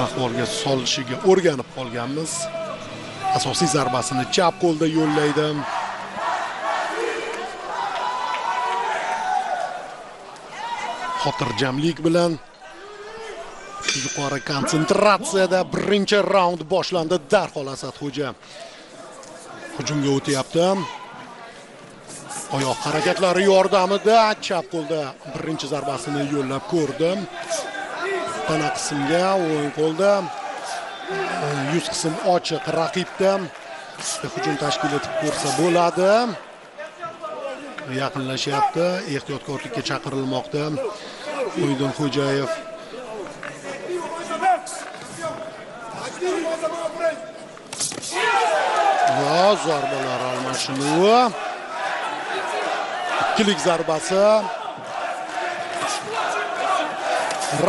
ahvolga solishiga o'rganib qolganmiz. Asosiy zarbasini chap qo'lda yo'llaydi. Xotirjamlik bilan yuqori konsentratsiyada birinchi raund boshlandi. Darhol Asadxo'ja hujumga o'tyapti. Oyoq harakatlari yordamida chap qo'lda birinchi zarbasini yo'llab ko'rdi. Tana qismga o'ng qo'lda, yuz qism ochiq raqibda hujum tashkil etib ko'rsa bo'ladi. Yaqinlashyapti, ehtiyotkorlikka chaqirilmoqda Muhiddin Xo'jayev. Va zarbalar almashinuvi. Ikkilik zarbasi.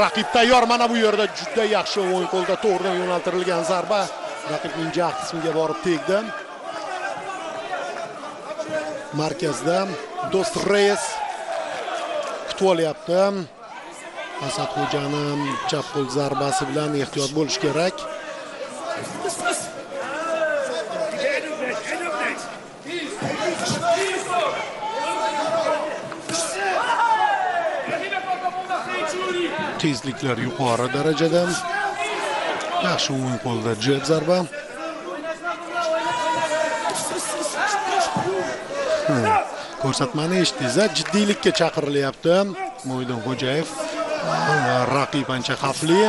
Raqib tayyor, mana bu yerda juda yaxshi o'ng qo'lda to'g'ridan yo'naltirilgan zarba raqibning jag' qismiga borib tegdi. Markazda Do'st Reyes kutib olyapti. Asadxo'jani chap qo'l zarbasi bilan ehtiyot bo'lish kerak. Tezliklar yuqori darajada. Yaxshi o'ng qo'lda jab zarba. Ko'rsatmani eshitdingiz, jiddiylikka chaqirilyapti. Muhiddin Xo'jayev raqib ancha xavfli.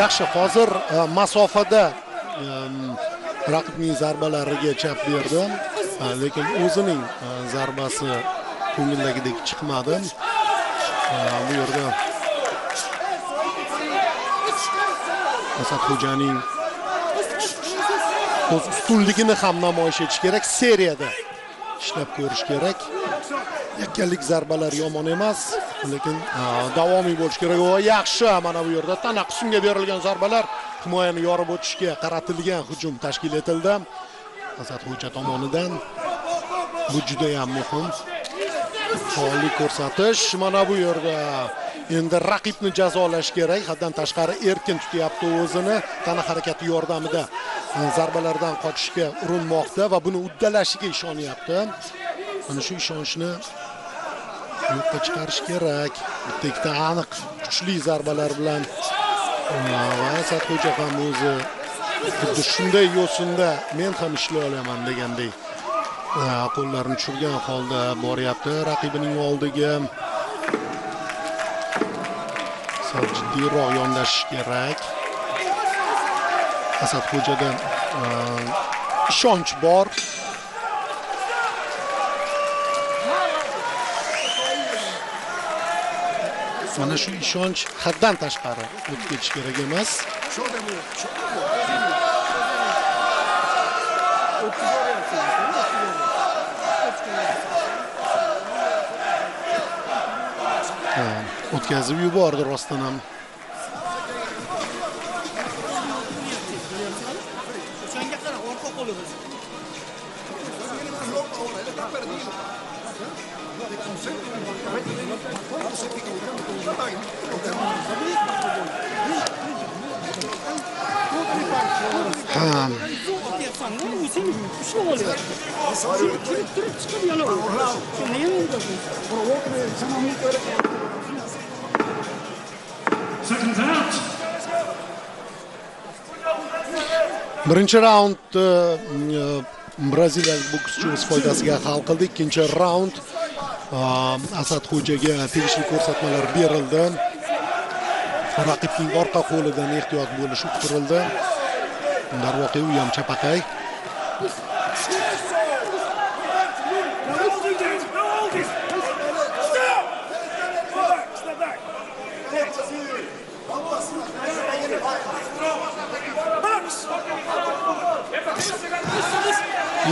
Yaxshi, hozir masofada raqibning zarbalariga chap berdi, lekin o'zining zarbasi ko'ngildagidek chiqmadi. Bu yerda Asadxo'janing o'z ustunligini ham namoyish etish kerak, seriyada ishlab ko'rish kerak. Yakkalik zarbalar yomon emas, lekin davomiy bo'lish kerak. Va yaxshi, mana bu yerda tana qismga berilgan zarbalar himoyani yorib o'tishga qaratilgan hujum tashkil etildi Asadxo'ja tomonidan. Bu juda ham muhim. Faollik ko'rsatish. Mana bu yerda endi raqibni jazolash kerak. Haddan tashqari erkin tutyapti o'zini. Tana harakati yordamida zarbalardan qochishga urinmoqda va buni uddalashiga ishonyapti. Mana shu ishonchni yo'qqa chiqarish kerak. Bitta aniq kuchli zarbalar bilan Asadxo'ja ham o'zi xuddi shunday yo'sinda men ham ishlay olaman degandek qo'llarini tushirgan holda boryapti raqibining oldiga. Sal jiddiyroq yondashish kerak. Asadxo'jada ishonch bor. Mana shu ishonch haddan tashqari o'tib ketish kerak emas. O'tkazib yubordi rostdan ham. Birinchi raund braziliyalik bokschi o'z foydasiga hal qildi. Ikkinchi raund Asadxo'jaga tegishli ko'rsatmalar berildi. Raqibning orqa qo'lidan ehtiyot bo'lish uqtirildi. Darvoqe u ham chapaqay.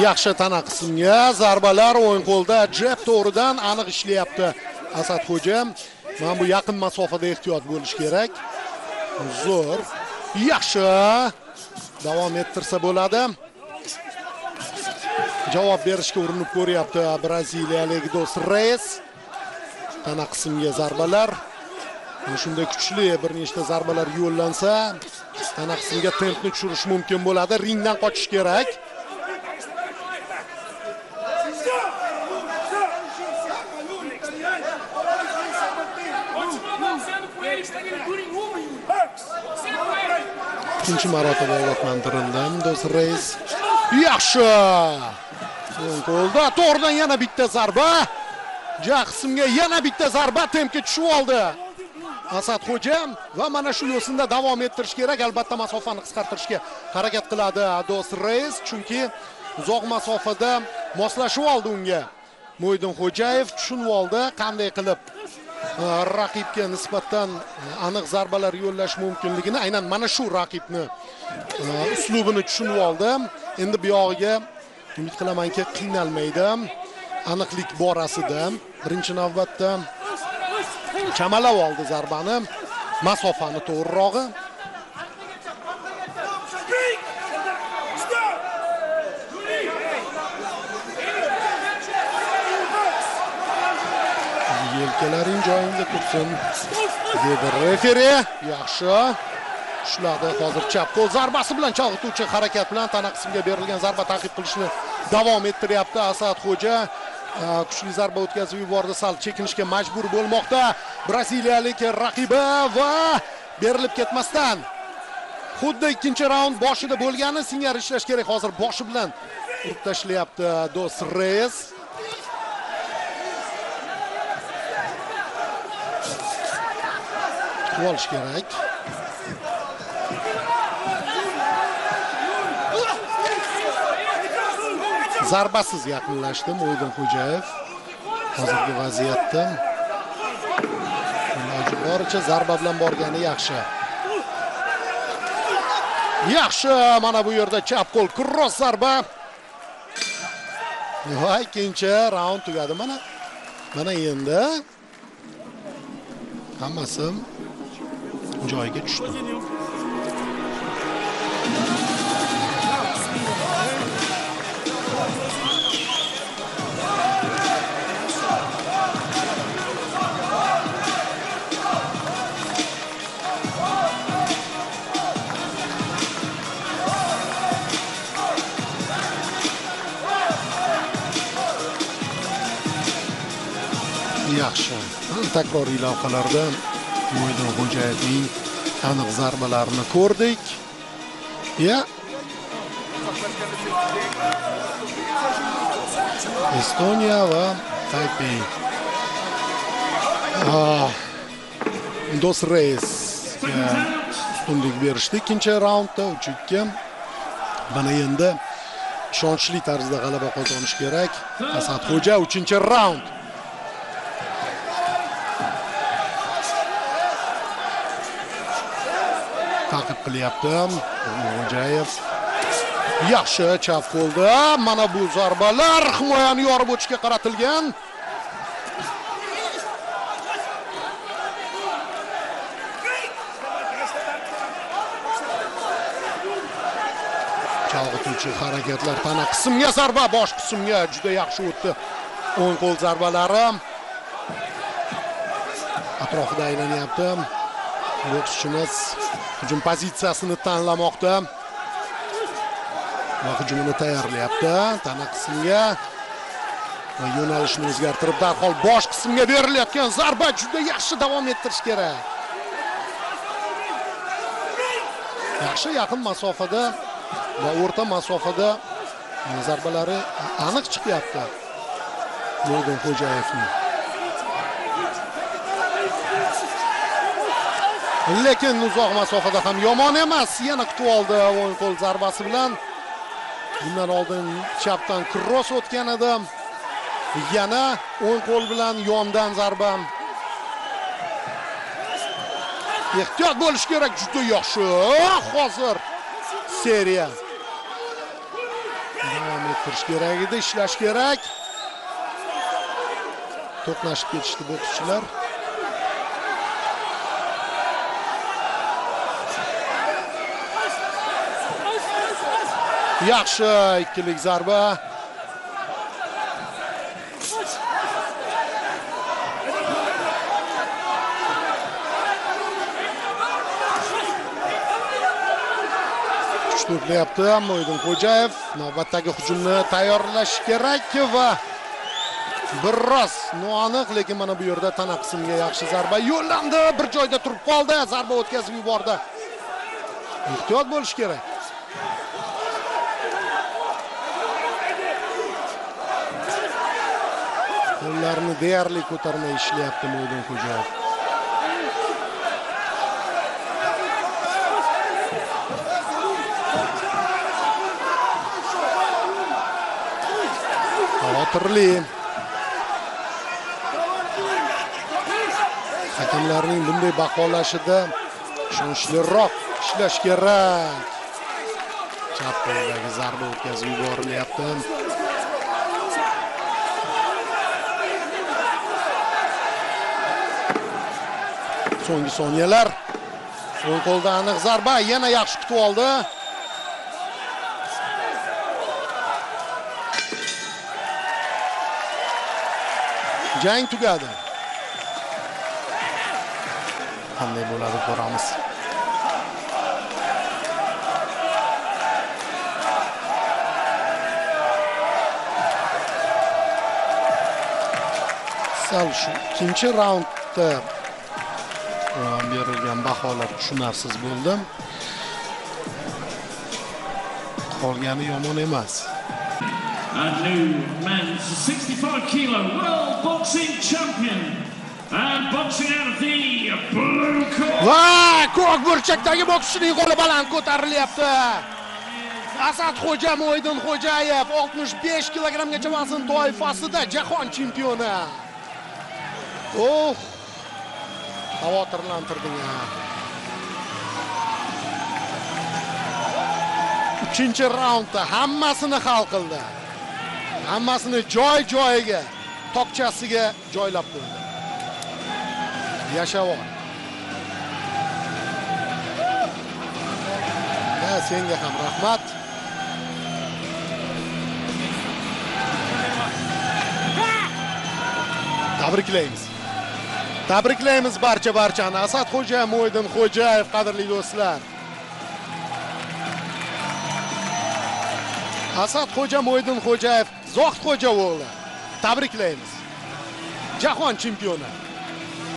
Yaxshi tana qismga zarbalar o'ng qo'lda jab to'g'ridan aniq ishlayapti Asadxo'ja. Mana bu yaqin masofada ehtiyot bo'lish kerak. Zo'r. Yaxshi. Davom ettirsa bo'ladi. javob berishga urinib ko'ryapti braziliyalik Dos Reis. Tana qismga zarbalar. Shunday kuchli bir nechta zarbalar yo'llansa, tana qismga tempni tushirish mumkin bo'ladi. Ringdan qochish kerak. Ikkinchi marotaba ogohlantirildi Dos Reis. Yaxshi. So'ng qo'lda to'g'ridan yana bitta zarba. Ja qismga yana bitta zarba tempga tushib oldi. Asadxo'ja va mana shu yo'sinda davom ettirish kerak. Albatta masofani qisqartirishga harakat qiladi Dos Reis, chunki uzoq masofada moslashib oldi unga. Mo'ydinxo'jayev tushunib oldi qanday qilib raqibga nisbatan aniq zarbalar yo'llash mumkinligini, aynan mana shu raqibni uslubini tushunib oldi. Endi bu yog'iga umid qilamanki qiynalmaydi. Aniqlik borasida birinchi navbatda chamalab oldi zarbani, masofani to'g'rirog'i. Yelkalaring joyingda tursin dedi referi. Yaxshi ushladi. Hozir chap qo'l zarbasi bilan chalg'ituvchi harakat bilan tana qismga berilgan zarba ta'qib qilishni davom ettiryapti Asadxo'ja. Kuchli zarba o'tkazib yubordi, sal chekinishga majbur bo'lmoqda braziliyalik raqibi va berilib ketmasdan xuddi ikkinchi raund boshida bo'lgani singari ishlash kerak. Hozir boshi bilan urib tashlayapti Dos Reis. Olish kerak. Zarbasiz yaqinlashdi Mo'ydinxo'jayev. Hozirgi vaziyatda iloji boricha zarba bilan borgani yaxshi. Yaxshi, mana bu yerda chap qo'l cross zarba. Va ikkinchi raund tugadi mana. Mana endi hammasi joyiga tushdi. Yaxshi. Takroriy lavhalarda Mo'ydinxo'jayevning aniq zarbalarini ko'rdik. Ya. Estoniya va Taipei. Dos Reis ustunlik berishdi ikkinchi raundda 3-2. Mana endi ishonchli tarzda g'alaba qozonish kerak. Asadxo'ja 3-raund. Ta'qib qilyapti Mo'jayev. Yaxshi chap qo'lda. Mana bu zarbalar himoyani yorib o'tishga qaratilgan. Chalg'ituvchi harakatlar, tana qismga zarba, bosh qismga juda yaxshi o'tdi. O'ng qo'l zarbalari atrofida aylanyapti. Bokschimiz hujum pozitsiyasini tanlamoqda va hujumini tayyorlayapti. Tana qismga va yo'nalishni o'zgartirib darhol bosh qismga berilayotgan zarba juda yaxshi davom ettirish kerak. Yaxshi yaqin masofada va o'rta masofada zarbalari aniq chiqyapti Mo'ydinxo'jayevning. Lekin uzoq masofada ham yomon emas. Yana kutib oldi o'ng qo'l zarbasi bilan. Bundan oldin chapdan cross o'tgan edi. Yana o'ng qo'l bilan yondan zarba. Ehtiyot bo'lish kerak, juda yaxshi. Hozir seriya. Davom ettirish kerak edi, ishlash kerak. To'qnashib ketishdi bokschilar. Yaxshi ikkilik zarba. to'playapti Mo'ydinxo'jayev. Navbatdagi hujumni tayyorlash kerak va biroz noaniq, lekin mana bu yerda tana qismiga yaxshi zarba yo'llandi. Bir joyda turib qoldi, zarba o'tkazib yubordi. Ehtiyot bo'lish kerak. Qo'llarini deyarli ko'tarmay ishlayapti Mo'ydinxo'jayev. Xavotirli. Hakamlarning bunday baholashida ishonchliroq ishlash kerak. Chap qo'ldagi zarba o'tkazib yuborilyapti. So'nggi soniyalar. O'ng qo'lda aniq zarba, yana yaxshi kutib oldi. Jang tugadi. Qanday bo'ladi ko'ramiz. Sal shu ikkinchi raundda berilgan baholar tushunarsiz bo'ldi. Qolgani yomon emas. And new men's 65 kilo world boxing champion and boxing out of the blue corner. Va ko'k burchakdagi bokschining qo'li baland ko'tarilyapti. Asadxo'ja Mo'ydinxo'jayev 65 kilogramgacha vazn toifasida jahon chempioni. Xavotirlantirding. 3-raundda hammasini hal qildi. Hammasini joy-joyiga, tokchasiga joylab qo'ydi. Yashavor. Senga ham rahmat. Tabriklaymiz. Tabriklaymiz barchani. Asadxo'ja Mo'ydinxo'jayev, qadrli do'stlar. Asadxo'ja Mo'ydinxo'jayev, Zohidxo'ja o'g'li. Tabriklaymiz. Jahon chempioni.